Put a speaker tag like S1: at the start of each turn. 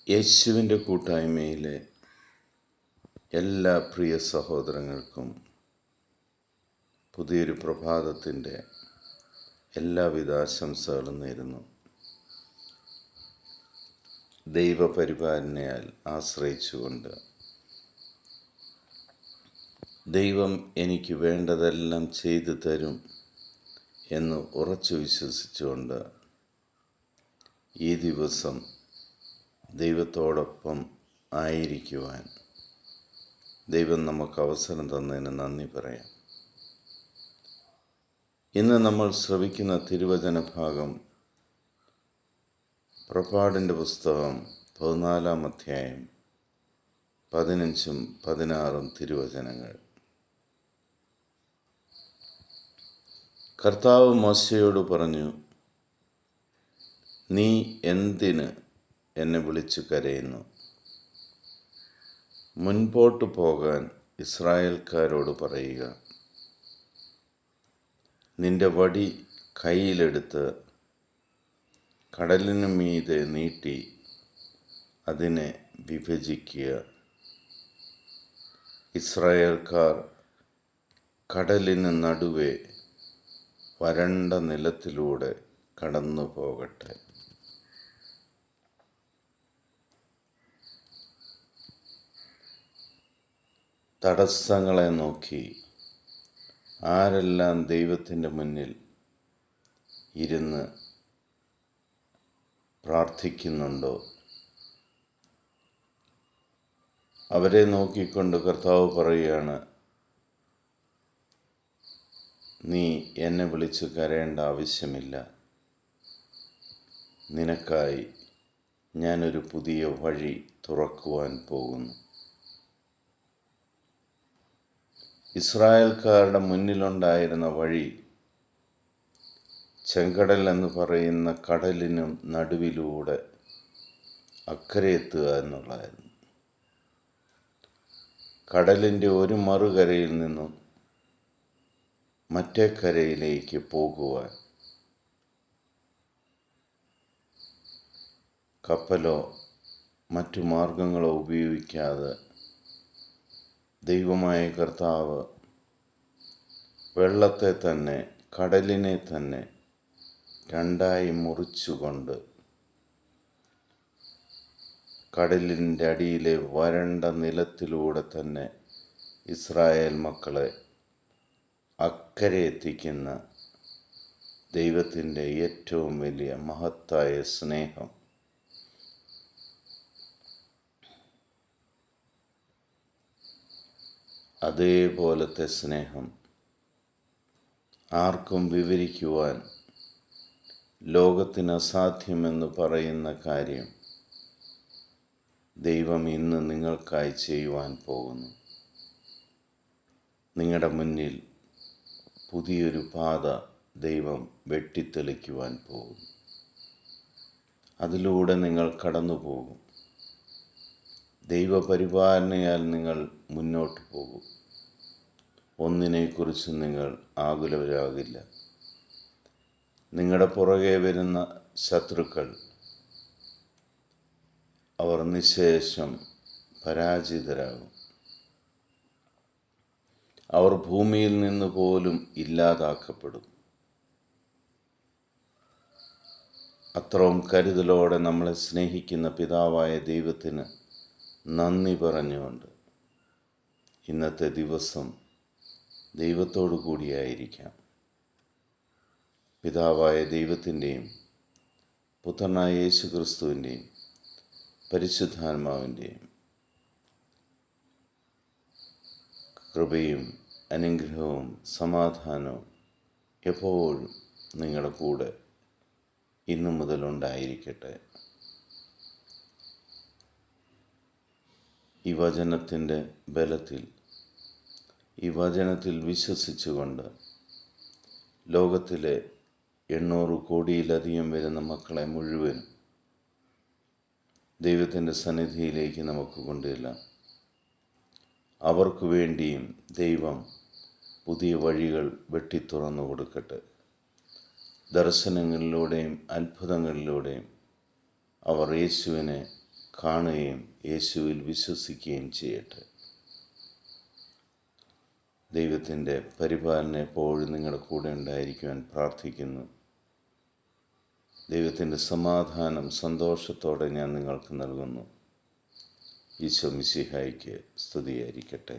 S1: യേശുവിൻ്റെ കൂട്ടായ്മയിലെ എല്ലാ പ്രിയ സഹോദരങ്ങൾക്കും പുതിയൊരു പ്രഭാതത്തിൻ്റെ എല്ലാവിധ ആശംസകളും നേരുന്നു. ദൈവപരിപാലനയാൽ ആശ്രയിച്ചുകൊണ്ട് ദൈവം എനിക്ക് വേണ്ടതെല്ലാം ചെയ്തു തരും എന്ന് ഉറച്ചു വിശ്വസിച്ചുകൊണ്ട് ഈ ദിവസം ദൈവത്തോടൊപ്പം ആയിരിക്കുവാൻ ദൈവം നമുക്ക് അവസരം തന്നതിന് നന്ദി പറയാം. ഇന്ന് നമ്മൾ ശ്രവിക്കുന്ന തിരുവചന ഭാഗം പുറപ്പാടിൻ്റെ പുസ്തകം 14-ാം അധ്യായം 15-ഉം 16-ഉം തിരുവചനങ്ങൾ. കർത്താവ് മോശയോട് പറഞ്ഞു, നീ എന്തിന് എന്നെ വിളിച്ചു കരയുന്നു? മുൻപോട്ട് പോകാൻ ഇസ്രായേൽക്കാരോട് പറയുക. നിന്റെ വടി കയ്യിലെടുത്ത് കടലിനു മീതെ നീട്ടി അതിനെ വിഭജിക്കുക. ഇസ്രായേൽക്കാർ കടലിന് നടുവെ വരണ്ട നിലത്തിലൂടെ കടന്നു പോകട്ടെ. തടസ്സങ്ങളെ നോക്കി ആരെല്ലാം ദൈവത്തിൻ്റെ മുന്നിൽ ഇരുന്ന് പ്രാർത്ഥിക്കുന്നുണ്ടോ അവരെ നോക്കിക്കൊണ്ട് കർത്താവ് പറയുകയാണ്, നീ എന്നെ വിളിച്ച് കരയേണ്ട ആവശ്യമില്ല. നിനക്കായി ഞാനൊരു പുതിയ വഴി തുറക്കുവാൻ പോകുന്നു. ഇസ്രായേൽക്കാരുടെ മുന്നിലുണ്ടായിരുന്ന വഴി ചെങ്കടൽ എന്ന് പറയുന്ന കടലിനും നടുവിലൂടെ അക്കരെ എത്തുക എന്നുള്ളതായിരുന്നു. കടലിൻ്റെ ഒരു മറുകരയിൽ നിന്നും മറ്റേ കരയിലേക്ക് പോകുവാൻ കപ്പലോ മറ്റു മാർഗങ്ങളോ ഉപയോഗിക്കാതെ ദൈവമായ കർത്താവ് വെള്ളത്തെ തന്നെ, കടലിനെ തന്നെ രണ്ടായി മുറിച്ചുകൊണ്ട് കടലിൻ്റെ അടിയിലെ വരണ്ട നിലത്തിലൂടെ തന്നെ ഇസ്രായേൽ മക്കളെ അക്കരെ എത്തിക്കുന്ന ദൈവത്തിൻ്റെ ഏറ്റവും വലിയ മഹത്തായ സ്നേഹം. അതേപോലത്തെ സ്നേഹം ആർക്കും വിവരിക്കുവാൻ ലോകത്തിന് അസാധ്യമെന്ന് പറയുന്ന കാര്യം ദൈവം ഇന്ന് നിങ്ങൾക്കായി ചെയ്യുവാൻ പോകുന്നു. നിങ്ങളുടെ മുന്നിൽ പുതിയൊരു പാത ദൈവം വെട്ടിത്തെളിക്കുവാൻ പോകുന്നു. അതിലൂടെ നിങ്ങൾ കടന്നു പോകും. ദൈവപരിപാലനയാൽ നിങ്ങൾ മുന്നോട്ട് പോകും. ഒന്നിനെക്കുറിച്ച് നിങ്ങൾ ആകുലരാകില്ല. നിങ്ങളുടെ പുറകെ വരുന്ന ശത്രുക്കൾ അവർ നിശേഷം പരാജിതരാകും. അവർ ഭൂമിയിൽ നിന്ന് പോലും ഇല്ലാതാക്കപ്പെടും. അത്രയും കരുതലോടെ നമ്മളെ സ്നേഹിക്കുന്ന പിതാവായ ദൈവത്തിന് നന്ദി പറഞ്ഞുകൊണ്ട് ഇന്നത്തെ ദിവസം ദൈവത്തോടു കൂടിയായിരിക്കാം. പിതാവായ ദൈവത്തിൻ്റെയും പുത്രനായ യേശു ക്രിസ്തുവിൻ്റെയും പരിശുദ്ധാത്മാവിൻ്റെയും കൃപയും അനുഗ്രഹവും സമാധാനവും എപ്പോഴും നിങ്ങളുടെ കൂടെ ഇന്നു മുതലുണ്ടായിരിക്കട്ടെ. ഈ വചനത്തിൻ്റെ ബലത്തിൽ, ഈ വചനത്തിൽ വിശ്വസിച്ചുകൊണ്ട് ലോകത്തിലെ 800 കോടിയിലധികം വരുന്ന മക്കളെ മുഴുവൻ ദൈവത്തിൻ്റെ സന്നിധിയിലേക്ക് നമുക്ക് കൊണ്ടുവരാം. അവർക്ക് വേണ്ടിയും ദൈവം പുതിയ വഴികൾ വെട്ടിത്തുറന്നു കൊടുക്കട്ടെ. ദർശനങ്ങളിലൂടെയും അത്ഭുതങ്ങളിലൂടെയും അവർ യേശുവിനെ കാണുകയും യേശുവിൽ വിശ്വസിക്കുകയും ചെയ്യട്ടെ. ദൈവത്തിൻ്റെ പരിപാലനം എപ്പോഴും നിങ്ങളുടെ കൂടെ ഉണ്ടായിരിക്കുവാൻ പ്രാർത്ഥിക്കുന്നു. ദൈവത്തിൻ്റെ സമാധാനം സന്തോഷത്തോടെ ഞാൻ നിങ്ങൾക്ക് നൽകുന്നു. ഈശോ മിശിഹായ്ക്ക് സ്തുതിയായിരിക്കട്ടെ.